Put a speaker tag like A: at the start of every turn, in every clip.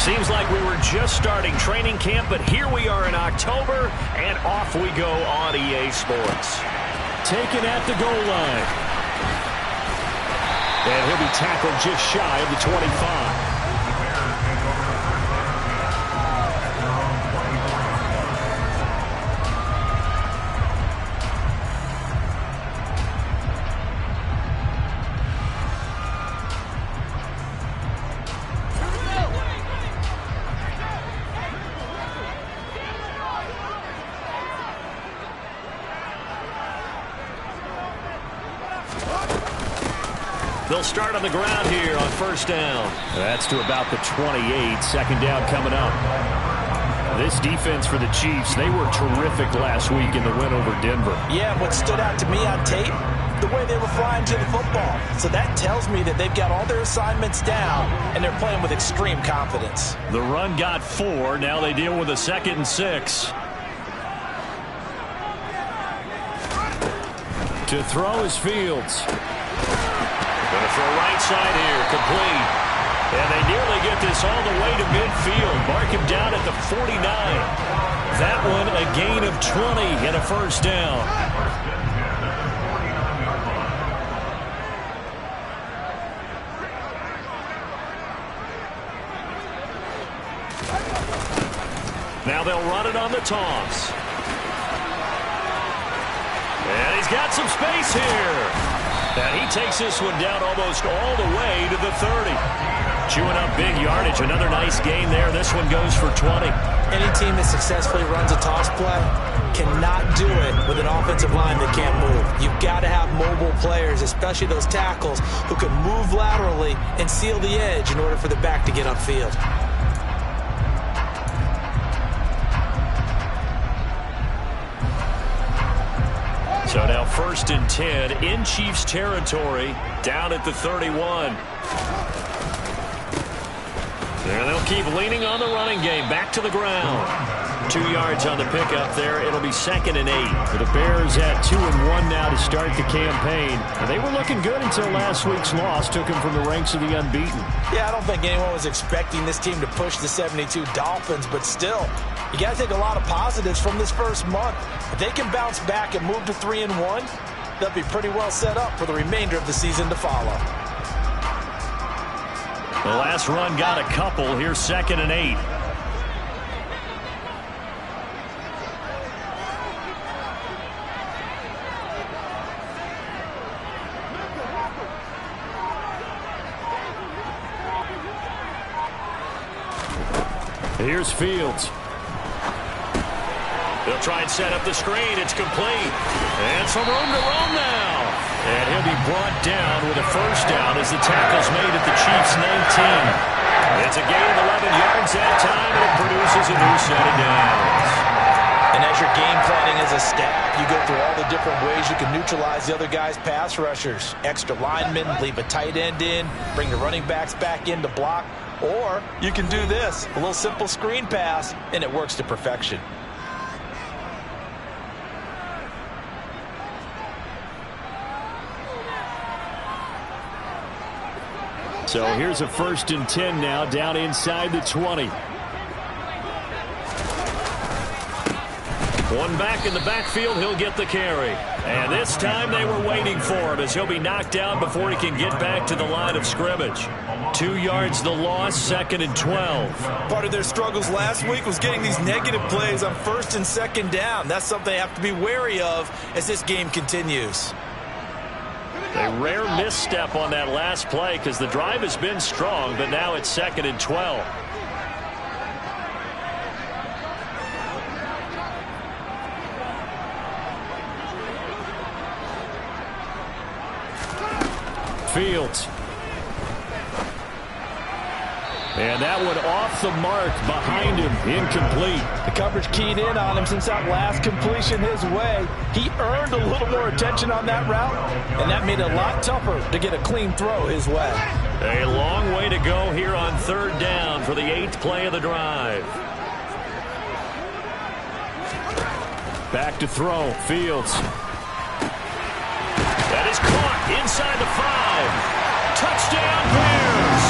A: Seems like we were just starting training camp, but here we are in October, and off we go on EA Sports.
B: Taken at the goal line. And he'll be tackled just shy of the 25.
A: They'll start on the ground here on first down.
B: That's to about the 28. Second down coming up. This defense for the Chiefs, they were terrific last week in the win over Denver.
C: Yeah, what stood out to me on tape, the way they were flying to the football. So that tells me that they've got all their assignments down, and they're playing with extreme confidence.
B: The run got 4. Now they deal with a 2nd and 6. To throw is Fields.
A: Going to throw right side here, complete. And they nearly get this all the way to midfield. Mark him down at the 49. That one a gain of 20 and a first down. Now they'll run it on the toss. And he's got some space here. And he takes this one down almost all the way to the 30. Chewing up big yardage. Another nice gain there. This one goes for 20.
C: Any team that successfully runs a toss play cannot do it with an offensive line that can't move. You've got to have mobile players, especially those tackles, who can move laterally and seal the edge in order for the back to get upfield.
A: So now 1st and 10 in Chiefs territory, down at the 31. There they'll keep leaning on the running game. Back to the ground. 2 yards on the pickup there. It'll be 2nd and 8.
B: The Bears at 2-1 now to start the campaign. And they were looking good until last week's loss took them from the ranks of the unbeaten.
C: Yeah, I don't think anyone was expecting this team to push the 72 Dolphins, but still, you got to take a lot of positives from this first month. If they can bounce back and move to 3-1, they'll be pretty well set up for the remainder of the season to follow.
A: The last run got a couple. Here's 2nd and 8.
B: Here's Fields.
A: They'll try and set up the screen. It's complete. And some room to roam now. And he'll be brought down with a first down as the tackle's made at the Chiefs' 19. It's a gain of 11 yards that time, and it produces a new set of downs.
C: And as you're game planning as a staff, you go through all the different ways you can neutralize the other guy's pass rushers. Extra linemen, leave a tight end in, bring the running backs back in to block. Or you can do this, a little simple screen pass, and it works to perfection.
B: So here's a 1st and 10 now, down inside the 20.
A: One back in the backfield, he'll get the carry. And this time they were waiting for him as he'll be knocked down before he can get back to the line of scrimmage. 2 yards the loss, 2nd and 12.
C: Part of their struggles last week was getting these negative plays on 1st and 2nd down. That's something they have to be wary of as this game continues.
A: A rare misstep on that last play because the drive has been strong, but now it's 2nd and 12.
B: Fields. And that one off the mark behind him, incomplete.
C: The coverage keyed in on him since that last completion his way. He earned a little more attention on that route, and that made it a lot tougher to get a clean throw his way.
A: A long way to go here on 3rd down for the 8th play of the drive.
B: Back to throw, Fields.
A: That is caught inside the 5. Touchdown, Bears.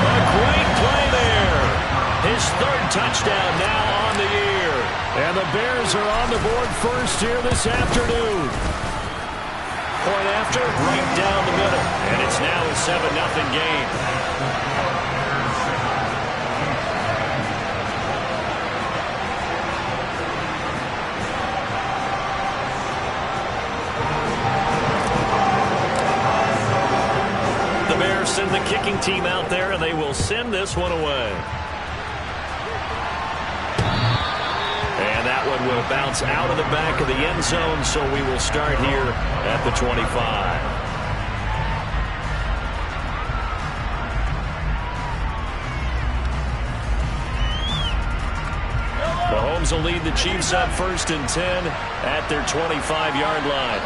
A: A great play there.
B: his third touchdown now on the year. And the Bears are on the board first here this afternoon. Point after, right down the middle. And it's now a 7-0 game. Send the kicking team out there, and they will send this one away. And that one will bounce out of the back of the end zone, so we will start here at the 25. Mahomes will lead the Chiefs up 1st and 10 at their 25-yard line.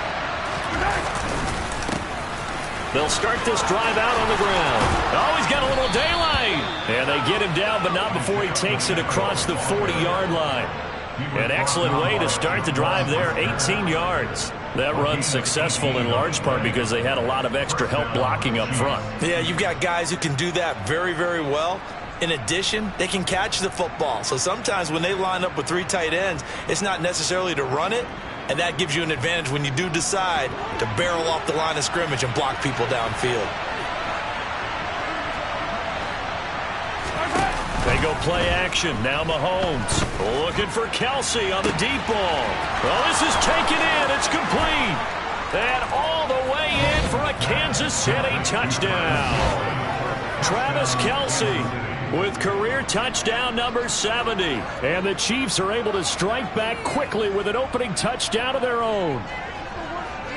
B: They'll start this drive out on the ground. Oh, he's got a little daylight. And they get him down, but not before he takes it across the 40-yard line. An excellent way to start the drive there, 18 yards. That run's successful in large part because they had a lot of extra help blocking up front.
C: Yeah, you've got guys who can do that very, very well. In addition, they can catch the football. So sometimes when they line up with 3 tight ends, it's not necessarily to run it. And that gives you an advantage when you do decide to barrel off the line of scrimmage and block people downfield.
B: They go play action. Now Mahomes looking for Kelsey on the deep ball. Well, this is taken in. It's complete. And all the way in for a Kansas City touchdown. Travis Kelsey with career touchdown number 70. And the Chiefs are able to strike back quickly with an opening touchdown of their own.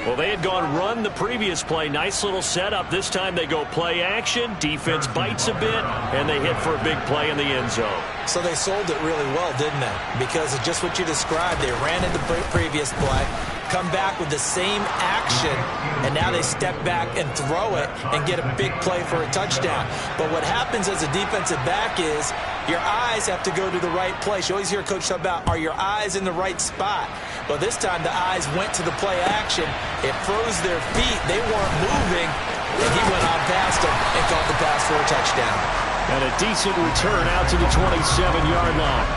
B: Well, they had gone run the previous play. Nice little setup. This time they go play action. Defense bites a bit, and they hit for a big play in the end zone.
C: So they sold it really well, didn't they? Because of just what you described. They ran in the previous play, come back with the same action, and now they step back and throw it and get a big play for a touchdown. But what happens as a defensive back is your eyes have to go to the right place. You always hear Coach talk about, are your eyes in the right spot? Well, this time the eyes went to the play action. It froze their feet. They weren't moving, and he went on past them and caught the pass for a touchdown.
B: And a decent return out to the 27-yard line.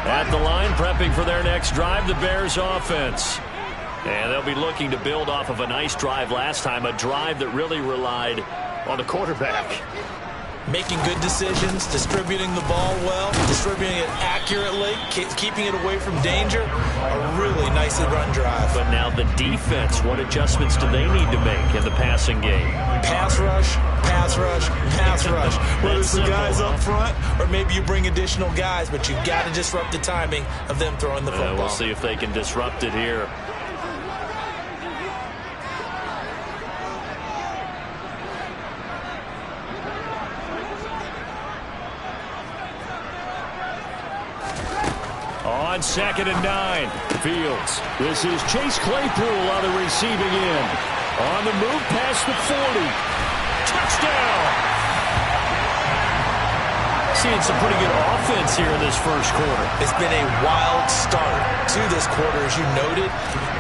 B: At the line, prepping for their next drive, the Bears offense. And they'll be looking to build off of a nice drive last time, a drive that really relied on the quarterback.
C: Making good decisions, distributing the ball well, distributing it accurately, keeping it away from danger. A really nicely run drive.
B: But now the defense, what adjustments do they need to make in the passing game?
C: Pass rush, pass rush, pass rush. Whether it's the guys up front or maybe you bring additional guys, but you've got to disrupt the timing of them throwing the football.
B: We'll see if they can disrupt it here. On 2nd and 9, Fields. This is Chase Claypool on the receiving end. On the move past the 40. Touchdown! Seeing some pretty good offense here in this first quarter.
C: It's been a wild start to this quarter, as you noted.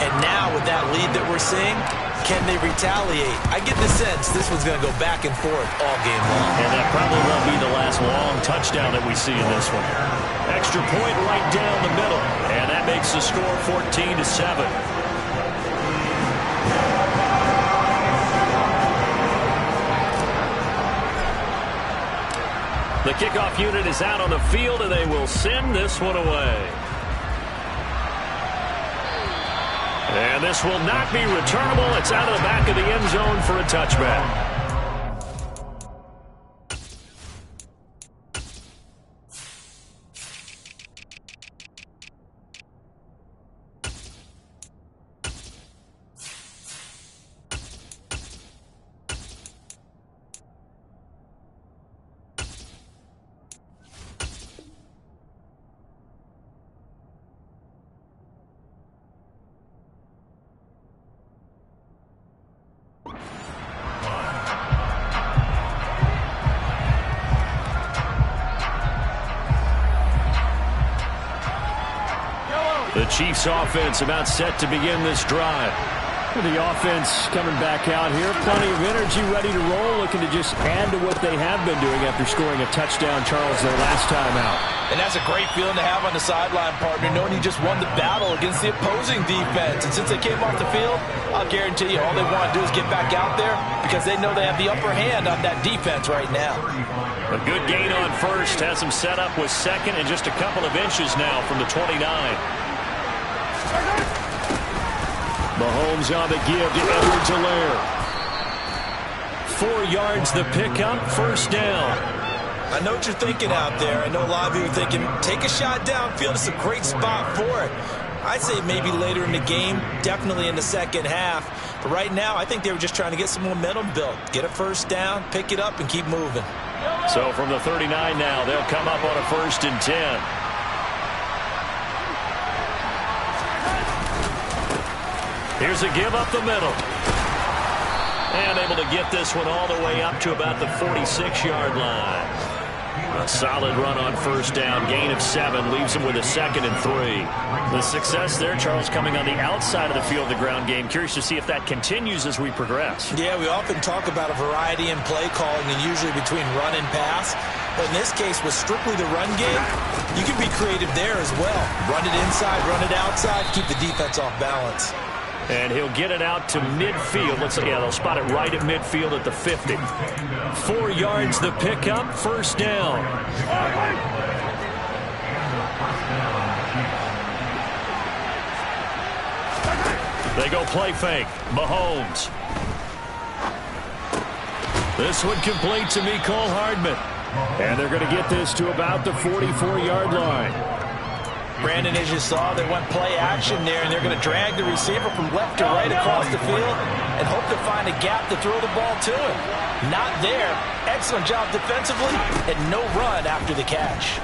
C: And now with that lead that we're seeing, can they retaliate? I get the sense this one's going to go back and forth all game long.
B: And that probably won't be the last long touchdown that we see in this one. Extra point right down the middle. And that makes the score 14-7. The kickoff unit is out on the field, and they will send this one away. And this will not be returnable. It's out of the back of the end zone for a touchback.
A: Chiefs offense about set to begin this drive.
B: The offense coming back out here. Plenty of energy, ready to roll, looking to just add to what they have been doing after scoring a touchdown, Charles, their last time out.
C: And that's a great feeling to have on the sideline, partner, knowing you just won the battle against the opposing defense. And since they came off the field, I'll guarantee you all they want to do is get back out there because they know they have the upper hand on that defense right now.
A: A good gain on first has him set up with second and just a couple of inches now from the 29.
B: Mahomes on the give to Edwards-Helaire.
A: 4 yards the pickup, first down.
C: I know what you're thinking out there. I know a lot of you are thinking, take a shot downfield. It's a great spot for it. I'd say maybe later in the game, definitely in the second half. But right now, I think they were just trying to get some momentum built. Get a first down, pick it up, and keep moving.
A: So from the 39 now, they'll come up on a 1st and 10. Here's a give up the middle. And able to get this one all the way up to about the 46-yard line. A solid run on first down. Gain of 7 leaves him with a 2nd and 3. The success there, Charles, coming on the outside of the field, the ground game. Curious to see if that continues as we progress.
C: Yeah, we often talk about a variety in play calling and usually between run and pass. But in this case, with strictly the run game, you can be creative there as well. Run it inside, run it outside, keep the defense off balance.
A: And he'll get it out to midfield. Let's see, yeah, they'll spot it right at midfield at the 50. 4 yards the pickup, first down. They go play fake. Mahomes. This one complete to Mecole Hardman.
B: And they're going to get this to about the 44-yard line.
C: Brandon, as you saw, they went play action there, and they're going to drag the receiver from left to right across the field and hope to find a gap to throw the ball to him. Not there. Excellent job defensively, and no run after the catch.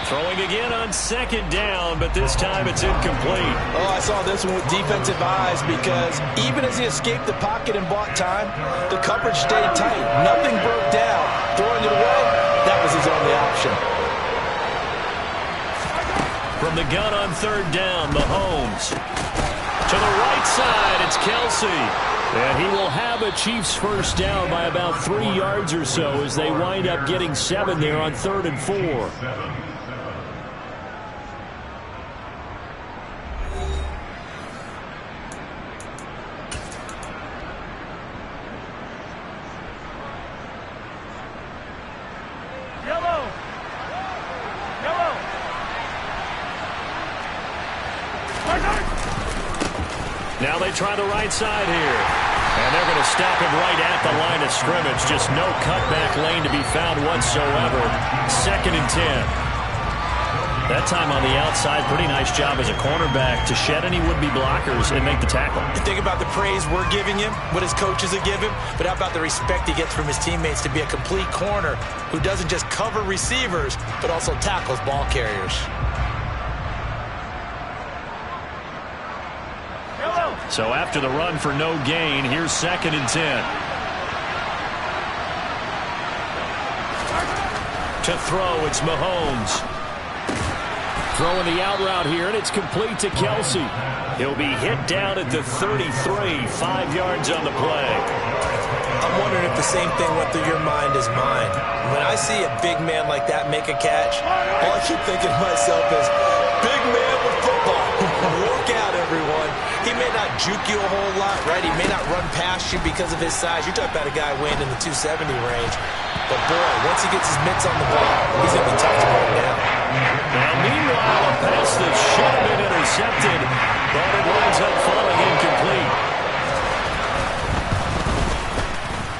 A: Throwing again on 2nd down, but this time it's incomplete.
C: Oh, I saw this one with defensive eyes because even as he escaped the pocket and bought time, the coverage stayed tight. Nothing broke down. Throwing it away, that was his only option.
A: From the gun on 3rd down, Mahomes. To the right side, it's Kelce.
B: And he will have a Chiefs first down by about 3 yards or so as they wind up getting 7 there on 3rd and 4.
A: Now they try the right side here. And they're going to stop him right at the line of scrimmage. Just no cutback lane to be found whatsoever. 2nd and 10. That time on the outside, pretty nice job as a cornerback to shed any would-be blockers and make the tackle.
C: You think about the praise we're giving him, what his coaches have given him, but how about the respect he gets from his teammates to be a complete corner who doesn't just cover receivers, but also tackles ball carriers.
A: So after the run for no gain, here's 2nd and 10. To throw, it's Mahomes.
B: Throwing the out route here, and it's complete to Kelce.
A: He'll be hit down at the 33, 5 yards on the play.
C: I'm wondering if the same thing went through your mind as mine. When I see a big man like that make a catch, all I keep thinking to myself is, big man with football. Look out, everyone. He may not juke you a whole lot, right? He may not run past you because of his size. You're talking about a guy weighing in the 270 range. But, boy, once he gets his mitts on the ball, he's going to be tough to bring down.
A: Now, meanwhile, a pass that should have been intercepted, but it winds up falling incomplete.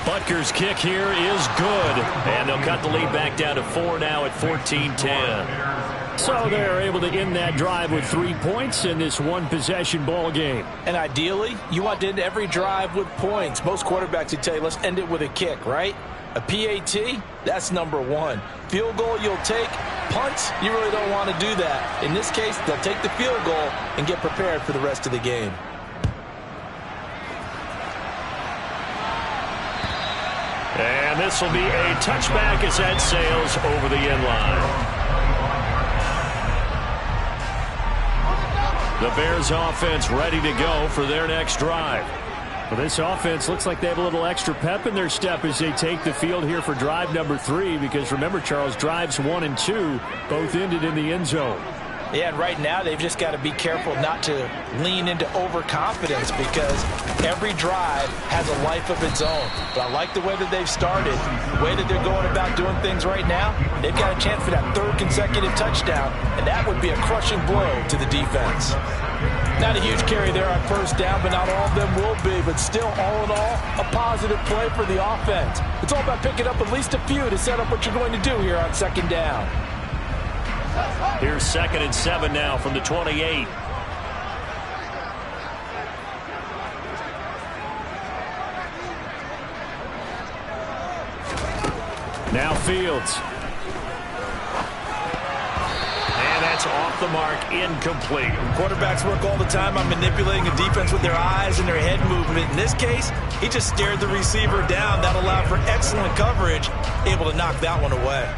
A: Butker's kick here is good, and they'll cut the lead back down to 4 now at 14-10.
B: So they're able to end that drive with 3 points in this one-possession ball game.
C: And ideally, you want to end every drive with points. Most quarterbacks would tell you, let's end it with a kick, right? A PAT, that's number 1. Field goal you'll take. Punts, you really don't want to do that. In this case, they'll take the field goal and get prepared for the rest of the game.
A: And this will be a touchback as that sails over the end line. The Bears offense ready to go for their next drive.
B: Well, this offense looks like they have a little extra pep in their step as they take the field here for drive number 3, because remember, Charles, drives 1 and 2 both ended in the end zone.
C: Yeah, and right now they've just got to be careful not to lean into overconfidence, because every drive has a life of its own. But I like the way that they've started, the way that they're going about doing things right now. They've got a chance for that 3rd consecutive touchdown, and that would be a crushing blow to the defense. Not a huge carry there on 1st down, but not all of them will be. But still, all in all, a positive play for the offense. It's all about picking up at least a few to set up what you're going to do here on 2nd down.
A: Here's 2nd and 7 now from the 28.
B: Now Fields.
A: And that's off the mark, incomplete.
C: Quarterbacks work all the time on manipulating a defense with their eyes and their head movement. In this case, he just stared the receiver down. That allowed for excellent coverage, able to knock that one away.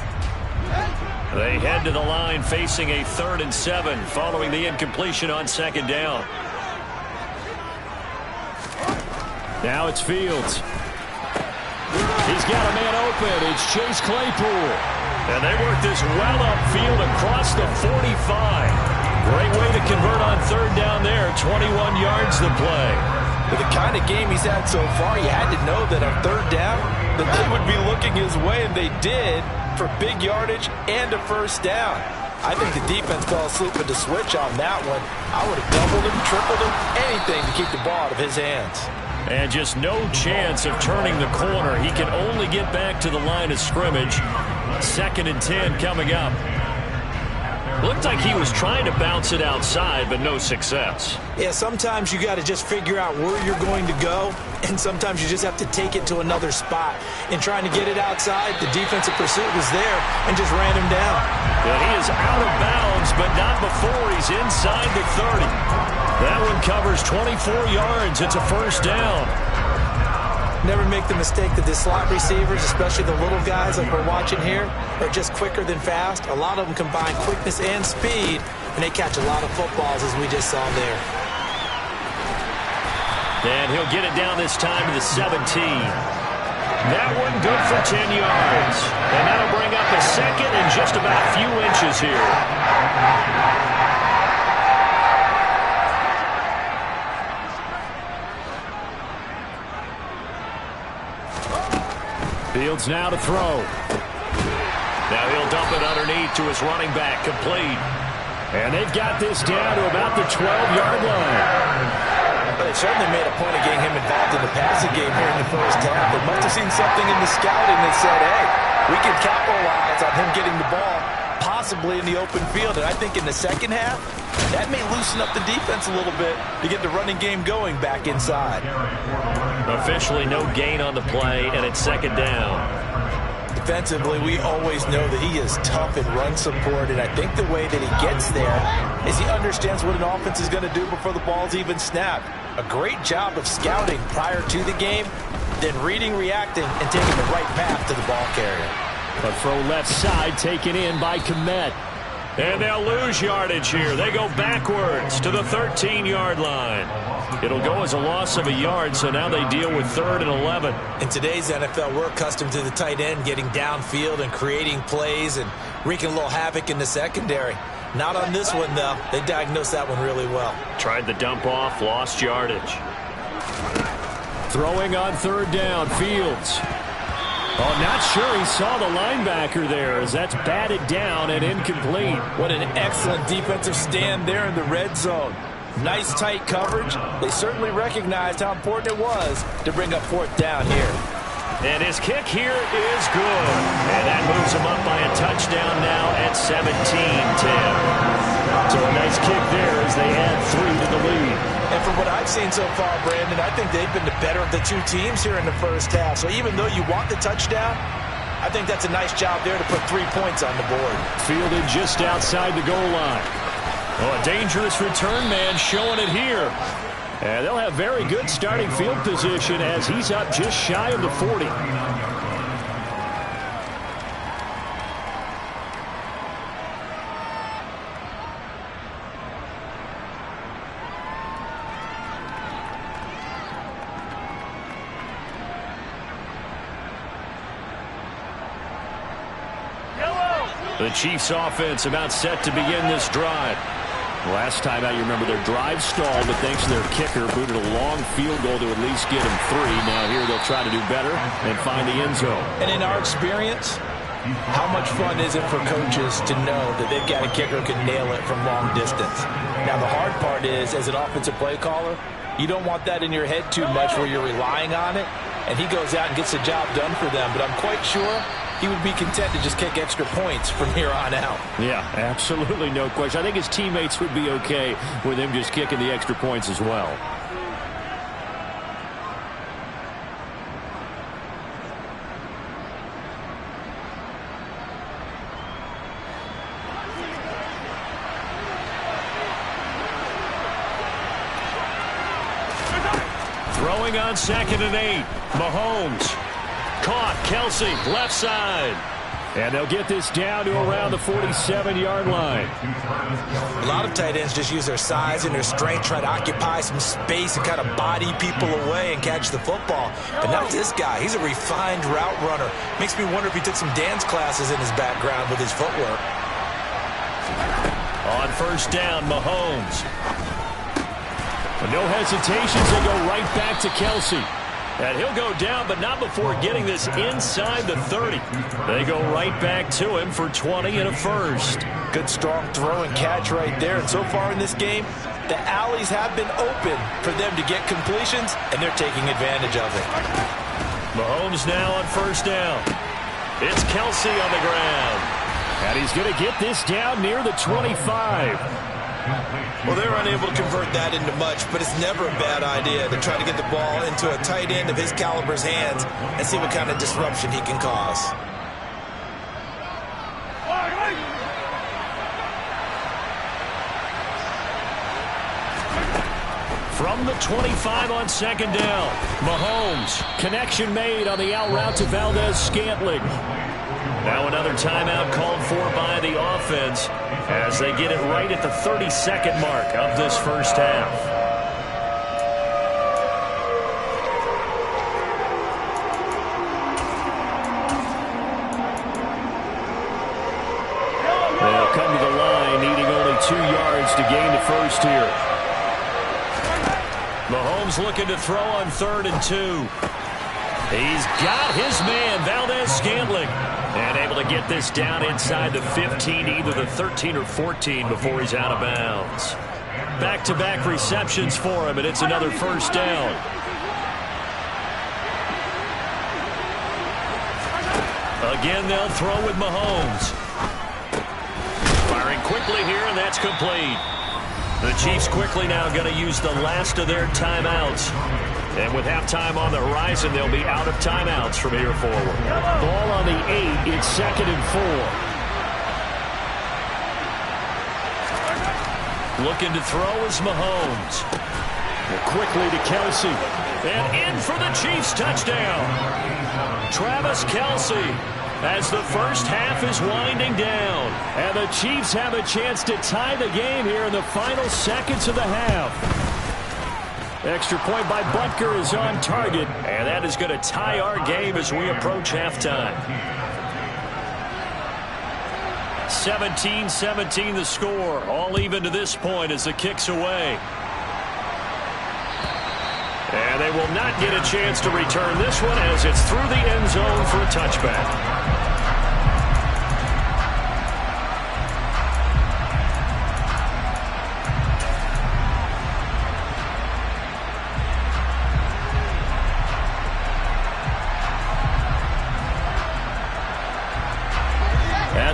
A: They head to the line facing a 3rd and 7 following the incompletion on 2nd down.
B: Now it's Fields. He's got a man open. It's Chase Claypool.
A: And they work this well upfield across the 45. Great way to convert on 3rd down there. 21 yards to play.
C: With the kind of game he's had so far, you had to know that on 3rd down that they would be looking his way, and they did, for big yardage and a 1st down. I think the defense fell asleep with the switch on that one. I would have doubled him, tripled him, anything to keep the ball out of his hands.
A: And just no chance of turning the corner. He can only get back to the line of scrimmage. 2nd and 10 coming up. Looked like he was trying to bounce it outside, but no success.
C: Yeah, sometimes you got to just figure out where you're going to go, and sometimes you just have to take it to another spot. In trying to get it outside, the defensive pursuit was there and just ran him down.
A: Well, he is out of bounds, but not before he's inside the 30. That one covers 24 yards. It's a 1st down.
C: Never make the mistake that the slot receivers, especially the little guys like we're watching here, are just quicker than fast. A lot of them combine quickness and speed, and they catch a lot of footballs, as we just saw there.
A: And he'll get it down this time to the 17. That one good for 10 yards. And that'll bring up a 2nd and just about a few inches here.
B: Fields now to throw.
A: Now he'll dump it underneath to his running back, complete.
B: And they've got this down to about the 12-yard line.
C: But they certainly made a point of getting him involved in the passing game here in the 1st half. They must have seen something in the scouting that said, hey, we can capitalize on him getting the ball, possibly in the open field. And I think in the 2nd half, that may loosen up the defense a little bit to get the running game going back inside.
A: Officially no gain on the play, and it's 2nd down.
C: Defensively, we always know that he is tough in run support, and I think the way that he gets there is he understands what an offense is going to do before the ball's even snapped. A great job of scouting prior to the game, then reading, reacting, and taking the right path to the ball carrier.
B: A throw left side taken in by Kmet.
A: And they'll lose yardage here. They go backwards to the 13-yard line. It'll go as a loss of a yard, so now they deal with 3rd and 11.
C: In today's NFL, we're accustomed to the tight end getting downfield and creating plays and wreaking a little havoc in the secondary. Not on this one, though. They diagnosed that one really well.
A: Tried the dump off, lost yardage.
B: Throwing on 3rd down, Fields. Oh, not sure he saw the linebacker there as that's batted down and incomplete.
C: What an excellent defensive stand there in the red zone. Nice tight coverage. They certainly recognized how important it was to bring up 4th down here.
A: And his kick here is good. And that moves him up by a touchdown now at 17-10.
B: So a nice kick there as they add 3 to the lead.
C: And from what I've seen so far, Brandon, I think they've been the better of the two teams here in the 1st half. So even though you want the touchdown, I think that's a nice job there to put 3 points on the board.
B: Fielded just outside the goal line.
A: Oh, a dangerous return man showing it here.
B: And they'll have very good starting field position as he's up just shy of the 40.
A: The Chiefs offense about set to begin this drive. Last time out, you remember their drive stalled, but thanks to their kicker, booted a long field goal to at least get them 3. Now here they'll try to do better and find the end zone.
C: And in our experience, how much fun is it for coaches to know that they've got a kicker who can nail it from long distance? Now the hard part is, as an offensive play caller, you don't want that in your head too much where you're relying on it, and he goes out and gets the job done for them. But I'm quite sure he would be content to just kick extra points from here on out.
A: Yeah, absolutely no question. I think his teammates would be okay with him just kicking the extra points as well. Throwing on 2nd and 8. Mahomes. Caught. Kelce, left side. And they'll get this down to around the 47-yard line.
C: A lot of tight ends just use their size and their strength, try to occupy some space and kind of body people away and catch the football. But not this guy. He's a refined route runner. Makes me wonder if he took some dance classes in his background with his footwork.
A: On 1st down, Mahomes. No hesitations, they go right back to Kelce. And he'll go down, but not before getting this inside the 30. They go right back to him for 20 and a first.
C: Good strong throw and catch right there. And so far in this game, the alleys have been open for them to get completions, and they're taking advantage of it.
A: Mahomes now on 1st down. It's Kelce on the ground. And he's going to get this down near the 25.
C: Well, they're unable to convert that into much, but it's never a bad idea to try to get the ball into a tight end of his caliber's hands and see what kind of disruption he can cause.
A: From the 25 on 2nd down, Mahomes. Connection made on the out route to Valdes-Scantling. Now another timeout called for by the offense as they get it right at the 32nd mark of this first half. They'll come to the line, needing only 2 yards to gain the first here. Mahomes looking to throw on 3rd and 2. He's got his man, Valdes-Scantling. And able to get this down inside the 15, either the 13 or 14 before he's out of bounds. Back-to-back receptions for him, and it's another 1st down. Again, they'll throw with Mahomes. Firing quickly here, and that's complete. The Chiefs quickly now going to use the last of their timeouts. And with halftime on the horizon, they'll be out of timeouts from here forward. Ball on the 8. It's 2nd and 4. Looking to throw is Mahomes. Quickly to Kelce. And in for the Chiefs touchdown. Travis Kelce as the first half is winding down. And the Chiefs have a chance to tie the game here in the final seconds of the half. Extra point by Butker is on target, and that is going to tie our game as we approach halftime. 17-17 the score, all even to this point as the kick's away. And they will not get a chance to return this one as it's through the end zone for a touchback.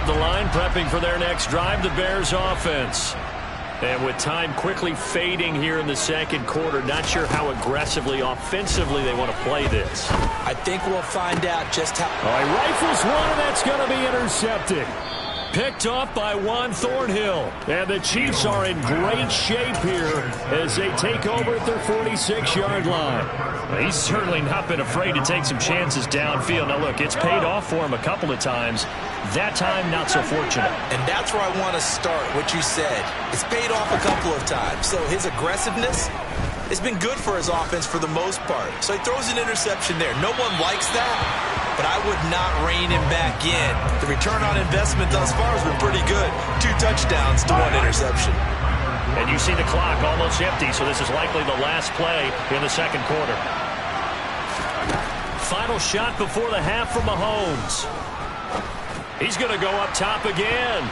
A: The line prepping for their next drive, the Bears offense. And with time quickly fading here in the 2nd quarter, not sure how aggressively, offensively they want to play this.
C: I think we'll find out just how.
A: He rifles one, and that's going to be intercepted. Picked off by Juan Thornhill. And the Chiefs are in great shape here as they take over at their 46-yard line. Well, he's certainly not been afraid to take some chances downfield. Now, look, it's paid off for him a couple of times. That time, not so fortunate.
C: And that's where I want to start, what you said. It's paid off a couple of times. So his aggressiveness has been good for his offense for the most part. So he throws an interception there. No one likes that. but I would not rein him back in. The return on investment thus far has been pretty good. 2 touchdowns to 1 interception.
A: And you see the clock almost empty, so this is likely the last play in the second quarter. Final shot before the half from Mahomes. He's going to go up top again.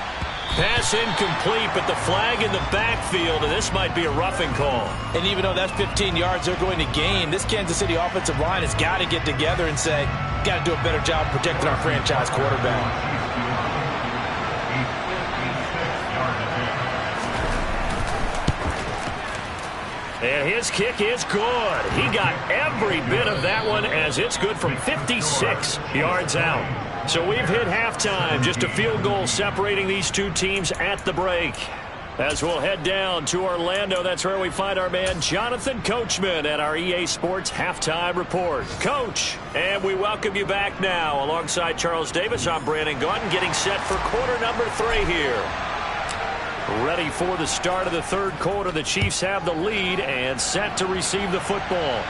A: Pass incomplete, but the flag in the backfield, and this might be a roughing call.
C: And even though that's 15 yards they're going to gain, this Kansas City offensive line has got to get together and say, got to do a better job protecting our franchise quarterback.
A: And his kick is good. He got every bit of that one as it's good from 56 yards out. So we've hit halftime. Just a field goal separating these two teams at the break. As we'll head down to Orlando, that's where we find our man Jonathan Coachman at our EA Sports Halftime Report. Coach, and we welcome you back now. Alongside Charles Davis, I'm Brandon Gaudin, getting set for quarter number 3 here. Ready for the start of the third quarter. The Chiefs have the lead and set to receive the football.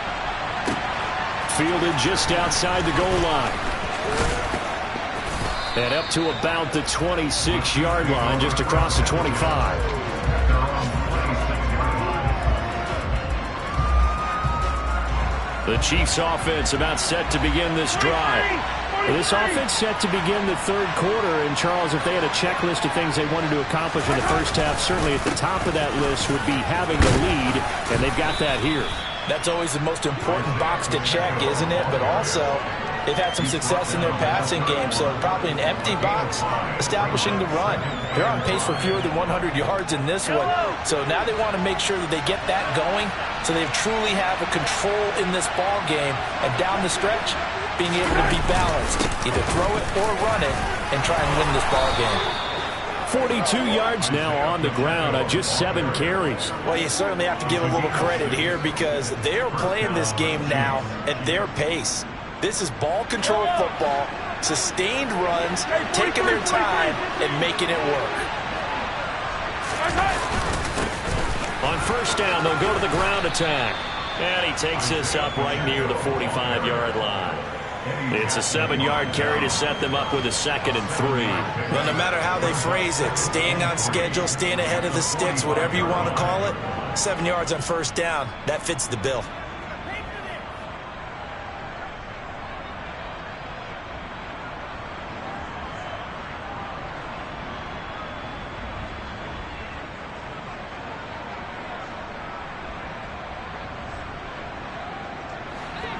A: Fielded just outside the goal line. And up to about the 26-yard line, just across the 25. The Chiefs offense about set to begin this drive. This offense set to begin the third quarter, and Charles, if they had a checklist of things they wanted to accomplish in the first half, certainly at the top of that list would be having the lead, and they've got that here.
C: That's always the most important box to check, isn't it? But also, they've had some success in their passing game, so probably an empty box establishing the run. They're on pace for fewer than 100 yards in this one, so now they want to make sure that they get that going so they truly have a control in this ball game, and down the stretch, being able to be balanced, either throw it or run it, and try and win this ball game.
A: 42 yards now on the ground on just 7 carries.
C: Well, you certainly have to give a little credit here because they're playing this game now at their pace. This is ball control football, sustained runs, taking their time and making it work.
A: On first down, they'll go to the ground attack. And he takes this up right near the 45-yard line. It's a 7-yard carry to set them up with a 2nd and 3.
C: Well, no matter how they phrase it, staying on schedule, staying ahead of the sticks, whatever you want to call it, 7 yards on first down, that fits the bill.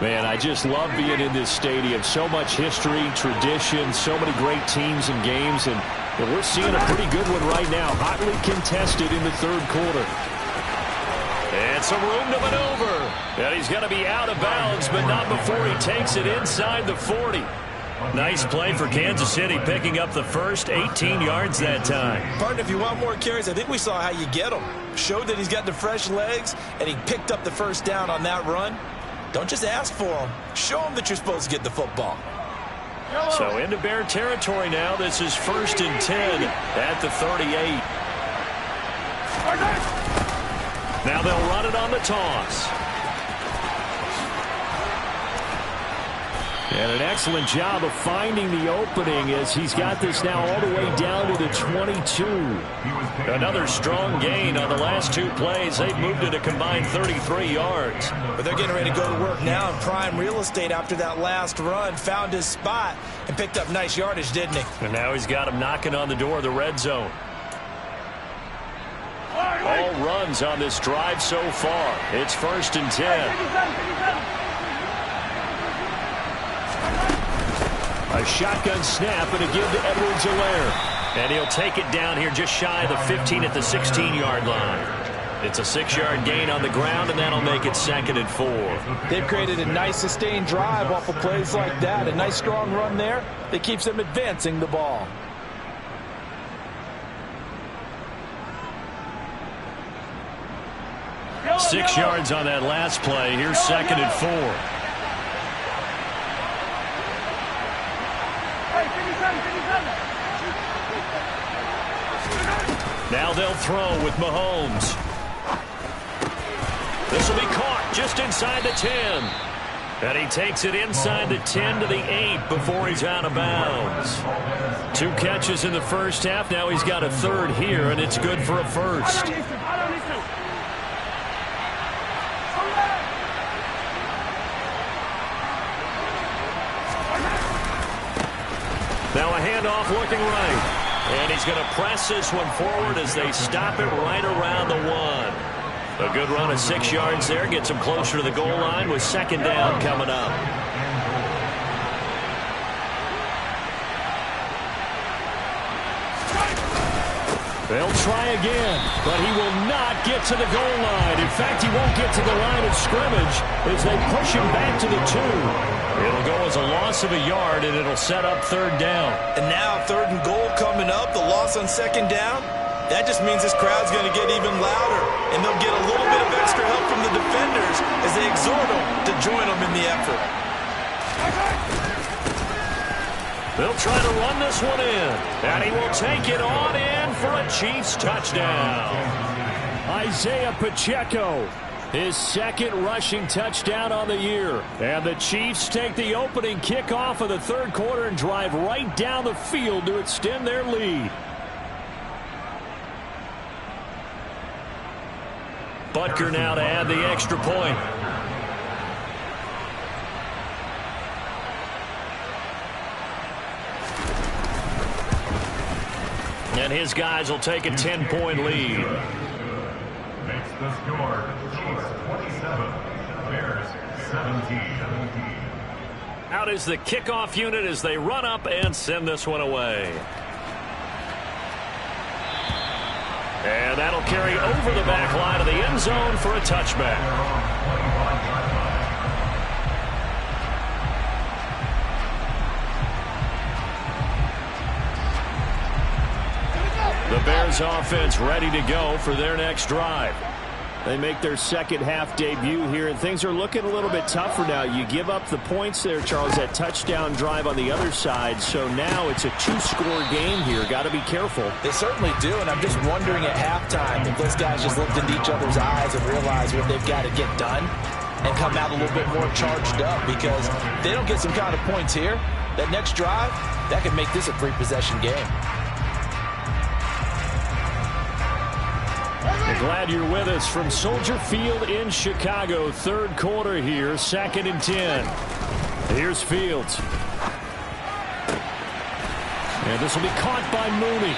A: Man, I just love being in this stadium. So much history, tradition, so many great teams and games, and we're seeing a pretty good one right now. Hotly contested in the third quarter. And some room to maneuver. And he's going to be out of bounds, but not before he takes it inside the 40. Nice play for Kansas City, picking up the first 18 yards that time.
C: Partner, if you want more carries, I think we saw how you get them. Showed that he's got the fresh legs, and he picked up the first down on that run. Don't just ask for them. Show them that you're supposed to get the football.
A: So into Bear territory now. This is 1st and 10 at the 38. Now they'll run it on the toss. And an excellent job of finding the opening as he's got this now all the way down to the 22. Another strong gain on the last 2 plays. They've moved it a combined 33 yards.
C: But they're getting ready to go to work now in prime real estate after that last run. Found his spot and picked up nice yardage, didn't he?
A: And now he's got him knocking on the door of the red zone. All runs on this drive so far. It's 1st and 10. A shotgun snap and a give to Edwards-Helaire. And he'll take it down here just shy of the 15 at the 16-yard line. It's a 6-yard gain on the ground, and that'll make it 2nd and 4.
C: They've created a nice sustained drive off of plays like that. A nice strong run there that keeps them advancing the ball.
A: Six yards on that last play. Here's 2nd and 4. Now they'll throw with Mahomes. This will be caught just inside the 10. And he takes it inside the 10 to the 8 before he's out of bounds. 2 catches in the first half. Now he's got a third here, and it's good for a first. Now a handoff looking right. And he's going to press this one forward as they stop it right around the 1. A good run of 6 yards there. Gets him closer to the goal line with second down coming up. They'll try again, but he will not get to the goal line. In fact, he won't get to the line of scrimmage as they push him back to the 2. It'll go as a loss of a yard, and it'll set up third down.
C: And now 3rd and goal coming up, the loss on second down. That just means this crowd's going to get even louder, and they'll get a little bit of extra help from the defenders as they exhort them to join them in the effort.
A: They'll try to run this one in, and he will take it on in for a Chiefs touchdown. Isaiah Pacheco, his 2nd rushing touchdown on the year. And the Chiefs take the opening kickoff of the 3rd quarter and drive right down the field to extend their lead. Butker now to add the extra point. And his guys will take a 10-point lead.
D: Makes the score Chiefs 27, Bears 17.
A: Out is the kickoff unit as they run up and send this one away. And that'll carry over the back line of the end zone for a touchback. The Bears offense ready to go for their next drive. They make their second half debut here, and things are looking a little bit tougher now. You give up the points there, Charles, that touchdown drive on the other side. So now it's a 2-score game here. Got to be careful.
C: They certainly do, and I'm just wondering at halftime if those guys just looked into each other's eyes and realized what they've got to get done and come out a little bit more charged up, because if they don't get some kind of points here, that next drive, that could make this a 3-possession game.
A: Glad you're with us from Soldier Field in Chicago. 3rd quarter here, 2nd and 10. Here's Fields. And this will be caught by Mooney.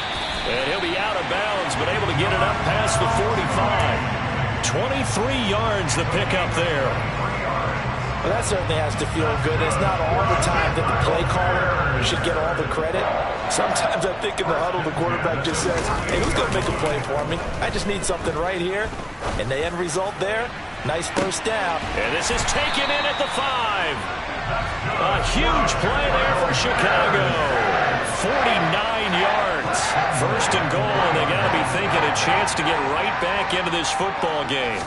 A: And he'll be out of bounds, but able to get it up past the 45. 23 yards the pickup there.
C: Well, that certainly has to feel good. It's not all the time that the play caller should get all the credit. Sometimes I think in the huddle, the quarterback just says, hey, who's going to make a play for me? I just need something right here. And the end result there, nice first down.
A: And this is taken in at the 5. A huge play there for Chicago. 49 yards. 1st and goal, and they got to be thinking a chance to get right back into this football game.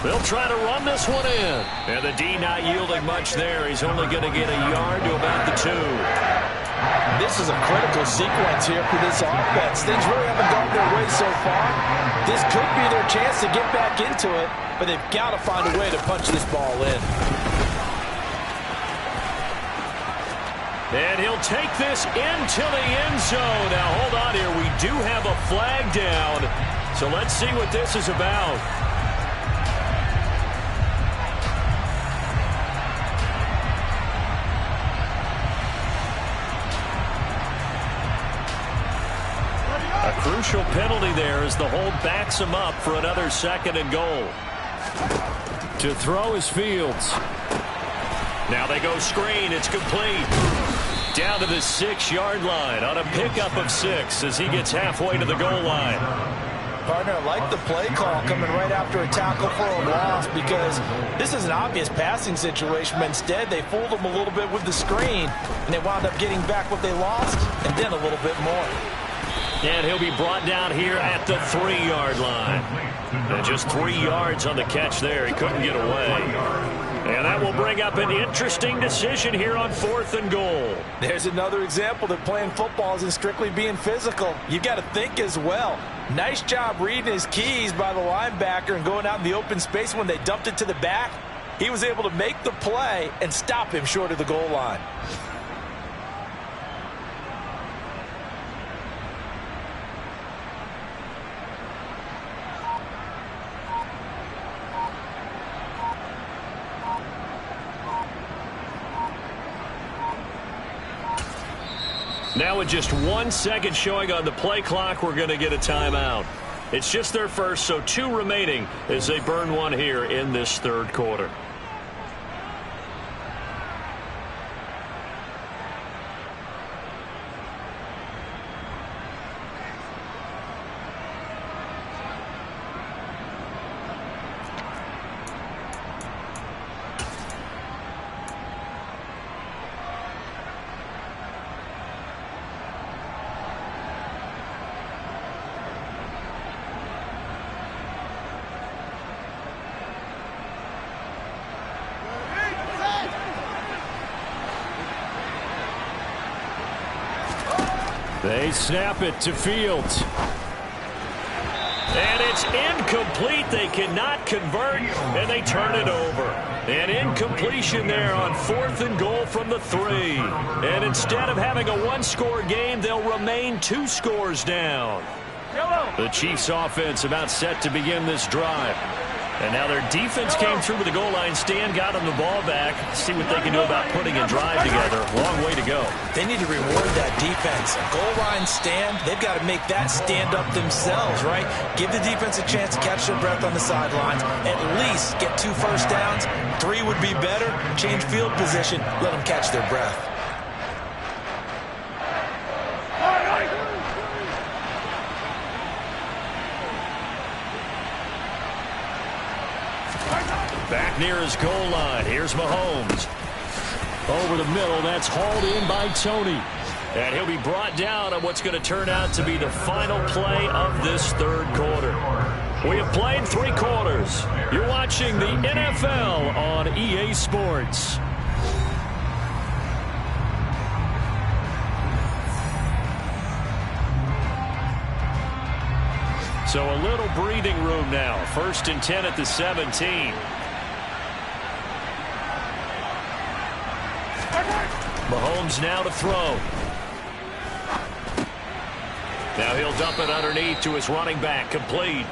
A: They'll try to run this one in. And the D not yielding much there. He's only going to get a yard to about the 2.
C: This is a critical sequence here for this offense. Things really haven't gone their way so far. This could be their chance to get back into it, but they've got to find a way to punch this ball in.
A: And he'll take this into the end zone. Now, hold on here. We do have a flag down. So let's see what this is about. A crucial penalty there as the hold backs him up for another 2nd and goal. To throw is Fields. Now they go screen. It's complete. Down to the 6-yard line on a pickup of 6 as he gets halfway to the goal line.
C: Partner, I like the play call coming right after a tackle for a loss, because this is an obvious passing situation, but instead they fooled him a little bit with the screen, and they wound up getting back what they lost and then a little bit more.
A: And he'll be brought down here at the 3-yard line. And just 3 yards on the catch there. He couldn't get away. And that will bring up an interesting decision here on 4th and goal.
C: There's another example that playing football isn't strictly being physical. You've got to think as well. Nice job reading his keys by the linebacker and going out in the open space when they dumped it to the back. He was able to make the play and stop him short of the goal line.
B: Now with just 1 second showing on the play clock, we're going to get a timeout. It's just their first, so 2 remaining as they burn one here in this third quarter. They snap it to Fields. And it's incomplete. They cannot convert, and they turn it over. An incompletion there on 4th and goal from the 3. And instead of having a 1-score game, they'll remain 2 scores down. The Chiefs offense about set to begin this drive. And now their defense came through with the goal line stand, got them the ball back. See what they can do about putting a drive together. Long way to go.
C: They need to reward that defense. A goal line stand, they've got to make that stand up themselves, right? Give the defense a chance to catch their breath on the sidelines. At least get 2 first downs. 3 would be better. Change field position. Let them catch their breath.
B: Back near his goal line. Here's Mahomes. Over the middle. That's hauled in by Tony. And he'll be brought down on what's going to turn out to be the final play of this third quarter. We have played 3 quarters. You're watching the NFL on EA Sports. So a little breathing room now. 1st and 10 at the 17. Mahomes now to throw. Now he'll dump it underneath to his running back, complete.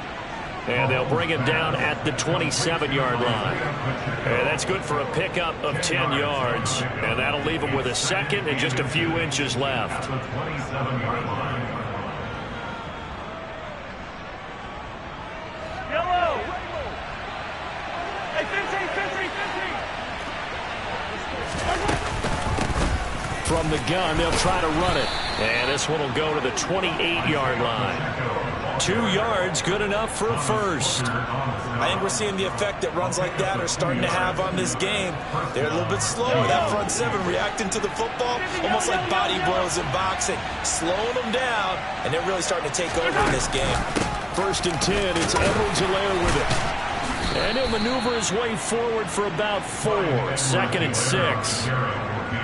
B: And they'll bring him down at the 27-yard line. And that's good for a pickup of 10 yards. And that'll leave him with a second and just a few inches left. From the gun, they'll try to run it. And this one will go to the 28-yard line. 2 yards, good enough for a first.
C: I think we're seeing the effect that runs like that are starting to have on this game. They're a little bit slower, that front 7, reacting to the football, almost like body blows in boxing, slowing them down, and they're really starting to take over in this game.
B: 1st and 10, it's Edwards-Helaire with it. And he'll maneuver his way forward for about 4. 2nd and 6.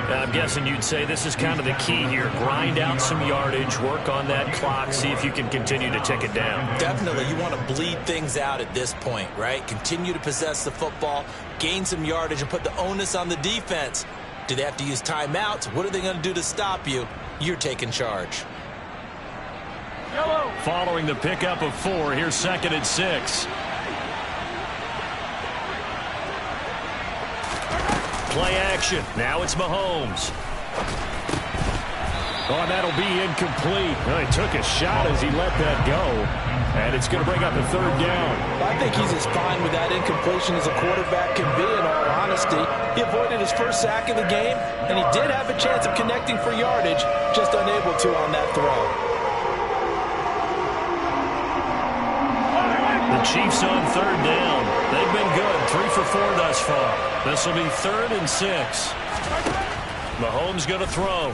B: I'm guessing you'd say this is kind of the key here. Grind out some yardage, work on that clock, see if you can continue to tick it down.
C: Definitely. You want to bleed things out at this point, right? Continue to possess the football, gain some yardage, and put the onus on the defense. Do they have to use timeouts? What are they going to do to stop you? You're taking charge.
B: Following the pickup of 4, here's 2nd and 6. Play action. Now it's Mahomes. Oh, that'll be incomplete. Well, he took a shot as he let that go. And it's going to bring up a 3rd down.
C: I think he's as fine with that incompletion as a quarterback can be, in all honesty. He avoided his first sack of the game, and he did have a chance of connecting for yardage, just unable to on that throw.
B: The Chiefs on 3rd down. They've been good. 3 for 4 thus far. This will be 3rd and 6. Mahomes going to throw.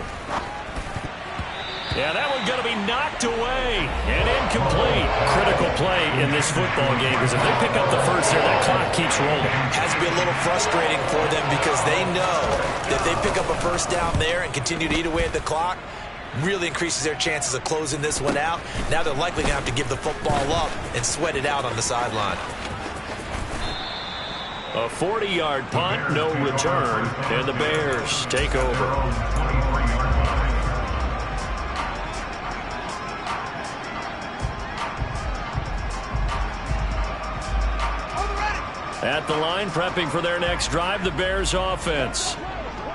B: Yeah, that one's going to be knocked away and incomplete. Critical play in this football game because if they pick up the first there, that clock keeps rolling.
C: Has to be a little frustrating for them because they know that if they pick up a first down there and continue to eat away at the clock, really increases their chances of closing this one out. Now they're likely going to have to give the football up and sweat it out on the sideline.
A: A 40-yard punt, no return, and the Bears take over. At the line, prepping for their next drive, the Bears offense.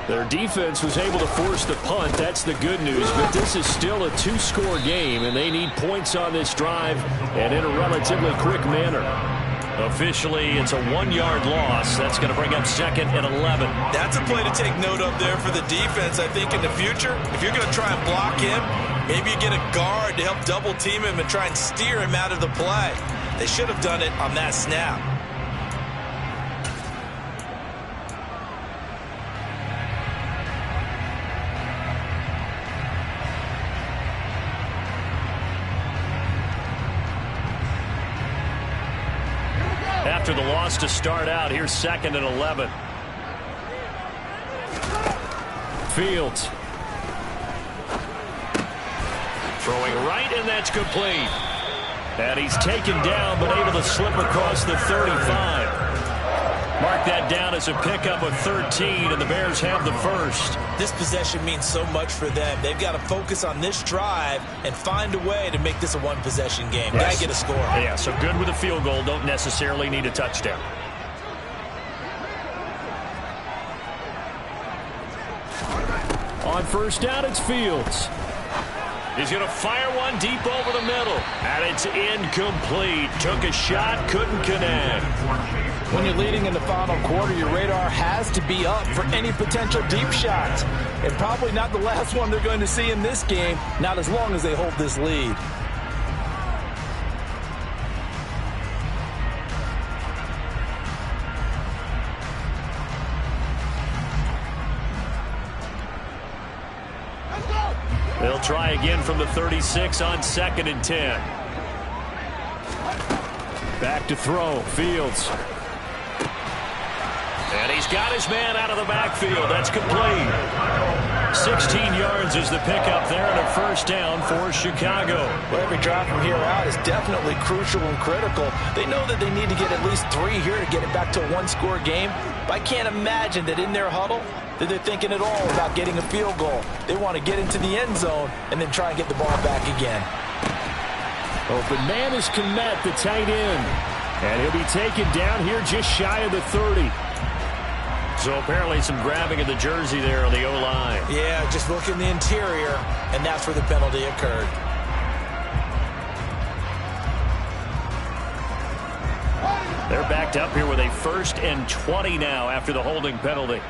A: Their defense was able to force the punt. That's the good news, but this is still a two-score game, and they need points on this drive and in a relatively quick manner. Officially, it's a 1-yard loss. That's going to bring up 2nd and 11.
C: That's a play to take note of there for the defense. I think in the future, if you're going to try and block him, maybe you get a guard to help double-team him and try and steer him out of the play. They should have done it on that snap.
A: After the loss to start out, here's 2nd and 11. Fields. Throwing right, and that's complete. And he's taken down, but able to slip across the 35. Mark that down as a pickup of 13, and the Bears have the first.
C: This possession means so much for them. They've got to focus on this drive and find a way to make this a one-possession game.
A: Yes.
C: Got to get a score.
A: Yeah, so good with a field goal. Don't necessarily need a touchdown. On first down, it's Fields. He's going to fire one deep over the middle. And it's incomplete. Took a shot, couldn't connect.
E: When you're leading in the final quarter, your radar has to be up for any potential deep shots. And probably not the last one they're going to see in this game, not as long as they hold this lead.
A: They'll try again from the 36 on 2nd and 10. Back to throw, Fields. And he's got his man out of the backfield. That's complete. 16 yards is the pickup there, and a first down for Chicago.
E: Well, every drive from here out is definitely crucial and critical. They know that they need to get at least 3 here to get it back to a one-score game. But I can't imagine that in their huddle that they're thinking at all about getting a field goal. They want to get into the end zone and then try and get the ball back again.
A: Open man is Kmet, the tight end. And he'll be taken down here just shy of the 30. So apparently some grabbing of the jersey there on the O-line.
C: Yeah, just look in the interior, and that's where the penalty occurred.
A: They're backed up here with a 1st and 20 now after the holding penalty.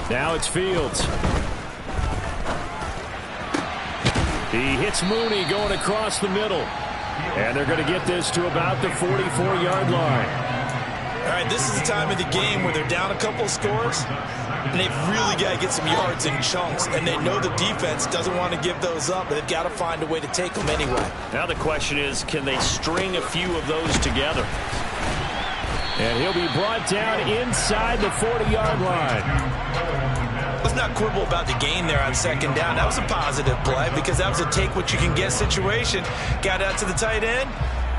A: Now it's Fields. He hits Mooney going across the middle. And they're going to get this to about the 44-yard line.
C: All right, this is the time of the game where they're down a couple of scores, and they've really got to get some yards in chunks, and they know the defense doesn't want to give those up, but they've got to find a way to take them anyway.
A: Now the question is, can they string a few of those together? And he'll be brought down inside the 40-yard line.
C: Let's not quibble about the gain there on 2nd down. That was a positive play because that was a take-what-you-can-get situation. Got out to the tight end.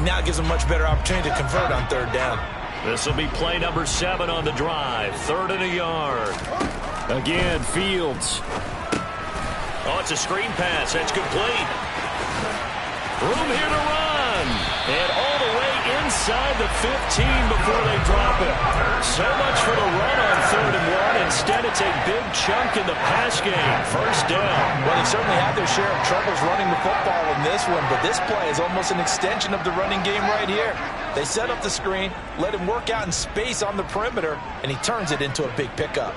C: Now it gives them a much better opportunity to convert on 3rd down.
A: This will be play number 7 on the drive. 3rd and a yard. Again, Fields. Oh, it's a screen pass. That's complete. Room here to run. And all the way inside the 15 before they drop it. So much for the run on 3rd and 1. Instead, it's a big chunk in the pass game. First down.
E: Well, they certainly had their share of troubles running the football in this one, but this play is almost an extension of the running game right here. They set up the screen, let him work out in space on the perimeter, and he turns it into a big pickup.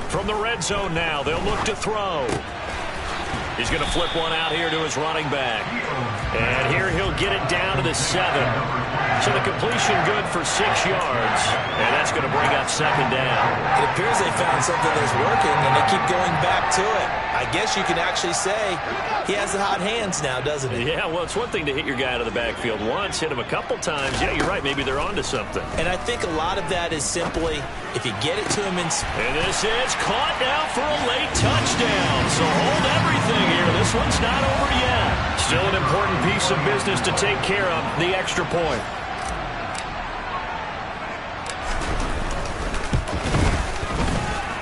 A: From the red zone now, they'll look to throw. He's going to flip one out here to his running back. And here he'll get it down to the 7. So the completion good for 6 yards. And that's going to bring up 2nd down.
C: It appears they found something that's working, and they keep going back to it. I guess you can actually say he has the hot hands now, doesn't he?
A: Yeah, well, it's one thing to hit your guy out of the backfield once, hit him a couple times. Yeah, you're right. Maybe they're onto something.
C: And I think a lot of that is simply if you get it to him in...
A: And this is caught now for a late touchdown. So hold everything here. This one's not over yet.
B: Still an important piece of business to take care of, the extra point.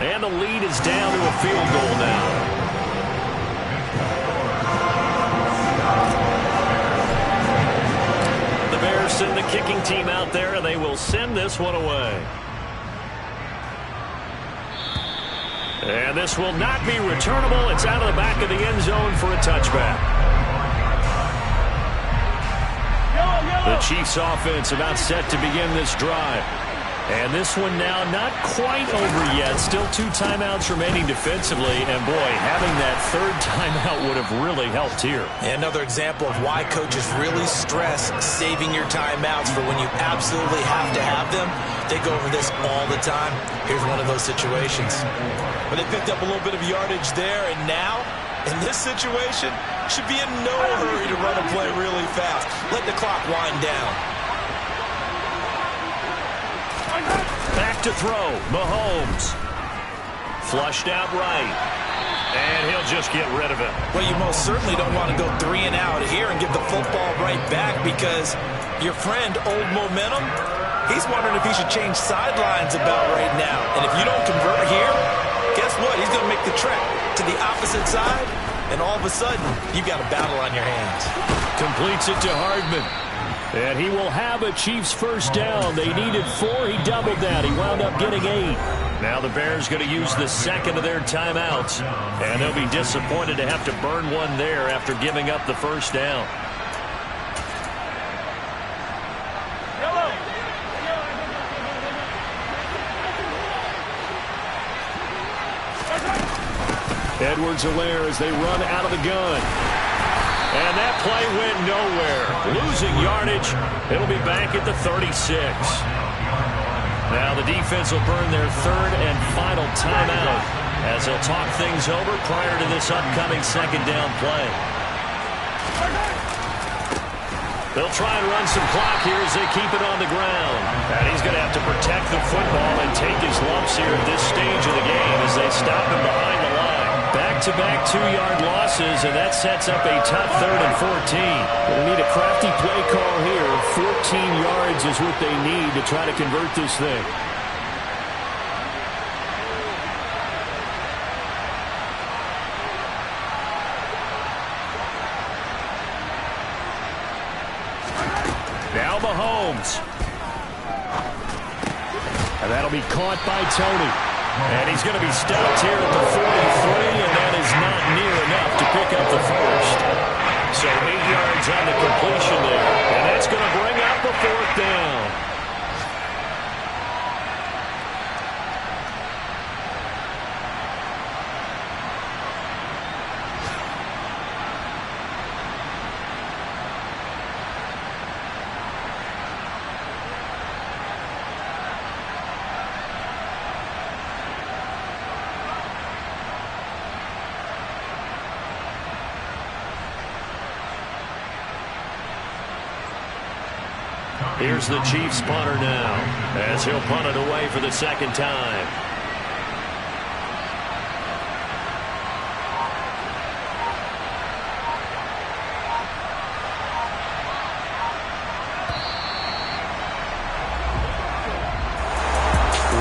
B: And the lead is down to a field goal now. The Bears send the kicking team out there, and they will send this one away. And this will not be returnable. It's out of the back of the end zone for a touchback. The Chiefs offense about set to begin this drive. And this one now not quite over yet. Still 2 timeouts remaining defensively. And, boy, having that third timeout would have really helped here.
E: Another example of why coaches really stress saving your timeouts for when you absolutely have to have them. They go over this all the time. Here's one of those situations. But they picked up a little bit of yardage there, and now, in this situation, should be in no hurry to run a play really fast. Let the clock wind down.
B: Back to throw, Mahomes. Flushed out right. And he'll just get rid of it.
E: Well, you most certainly don't want to go 3 and out here and give the football right back, because your friend, Old Momentum, he's wondering if he should change sidelines about right now. And if you don't convert here, guess what? He's going to make the trek to the opposite side, and all of a sudden, you've got a battle on your hands.
B: Completes it to Hardman. And he will have a Chiefs first down. They needed 4. He doubled that. He wound up getting 8. Now the Bears going to use the second of their timeouts. And they'll be disappointed to have to burn one there after giving up the first down. Edwards-Helaire as they run out of the gun. And that play went nowhere. Losing yardage. It'll be back at the 36. Now the defense will burn their third and final timeout as they'll talk things over prior to this upcoming second down play. They'll try and run some clock here as they keep it on the ground. And he's going to have to protect the football and take his lumps here at this stage of the game as they stop him behind the line. Back-to-back 2-yard losses, and that sets up a tough 3rd and 14. They'll need a crafty play call here. 14 yards is what they need to try to convert this thing. Now Mahomes. And that'll be caught by Tony. And he's going to be stopped here at the 43, and that is not near enough to pick up the first. So 8 yards on the completion there, and that's going to bring up the 4th down. Here's the Chiefs punter now, as he'll punt it away for the second time.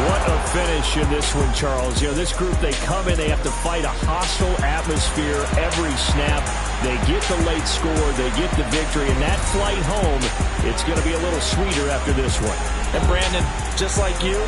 B: What a finish in this one, Charles. You know, this group, they come in, they have to fight a hostile atmosphere every snap. They get the late score, they get the victory, and that flight home, it's going to be a little sweeter after this one.
E: And Brandon, just like you,